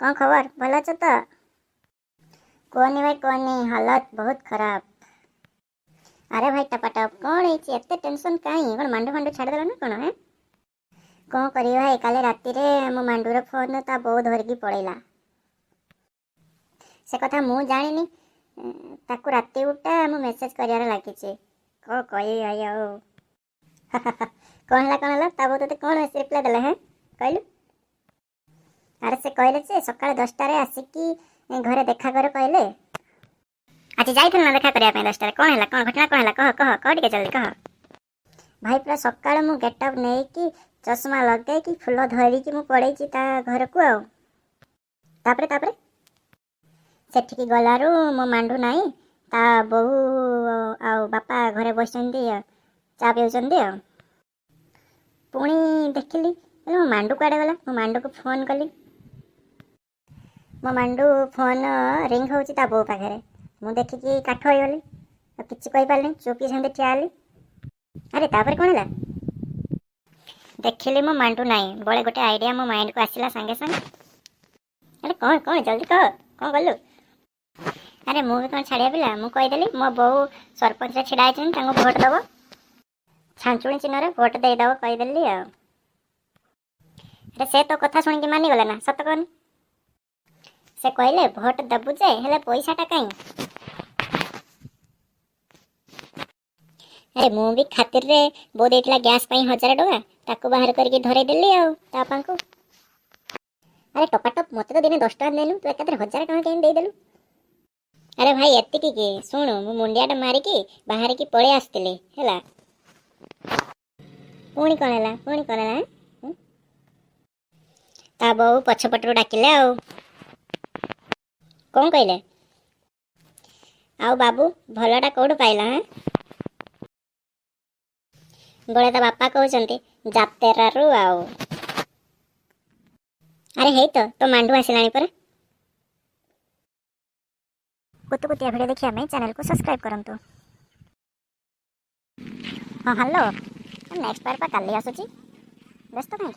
कौन खबर भल अच तो? कहनी भाई कहनी हालत बहुत खराब। अरे भाई टपाटप कौन है एत टेंशन कहीं कौन मांडू फांडू छाड़देला ना कौन है कौन कर भाई काले राति मो मांडूर फोन ता बो धरिकी पड़ेला से कथा मु जानी ताकू राति उठा मु मेसेज कर लगी कौन कही भाई कौन है ता बो ते कौन रिप्लाई देला है कहलु? अरे से कहले जे सकाळ 10 आसिकी घरे देखा कर कहले। आज जाइथिल ना देखा करिया 10 कौन है कौन घटना कौन है कह कह कह टिके जल्दी कह। भाई पूरा सकाळ मु गेटअप नहीं कि चश्मा लगे कि फुल धरी कि मु पड़े ता घर को आउ तापरे तापरे सेठिकी गलारू मो मांडू नाही ता बहु आ बापा घरे बसचंदी चा पिउचंदी पुणी देखिली मो मांडू कुआडे गला मो मांडू को फोन कली मो मांडू फोन रिंग होची ता बो पाखरे मु देखिकी काठ होई गली किछि कहि पारली चुपी सेंदे ठियाली। अरे तापर कोन हला देखिली मो मांडू नाही बळे गोटे आइडिया मो माइंड को आसिला संगे संगे। अरे कौन कौन जल्दी कह कौन गलु? अरे मु भी कौन छाड़िया पिला मु कहि देली मो बहु सरपंच रे छिडा आइछन तांको वोट दबो छांचुणी चिन्ह रे वोट दे दबो कहि देली अरे से तो कथा सुन के मानी गला ना सत कहनी से कहले भोट दबु जे हेले पैसाटा काई। अरे मु भी खातिर रे बो देतला गैस पई 1000 टका ताको बाहर करके धरे देली तापा को। अरे टपाटप मते तो दिने 10 टका देलु तू एकादरे 1000 टका केन दे देलु? अरे भाई एतिकी के सुन मु मुंडियाटा मारी की बाहर की पळे आस्तिले हैला पुणी कोन हैला ता बहु पछपटरू डाकिले कौन कहले आउ बाबू भलटा कौटू पाइला हैं बड़े ता बापा कहते जातेरारू आउ। अरे है तो मांडू आसिलानी पर कुतुकुतिया भिडियो देखिया मैं चैनल को सब्सक्राइब करंतु। हाँ हेलो नेक्स्ट बार पा काली आसुची व्यस्त कहीं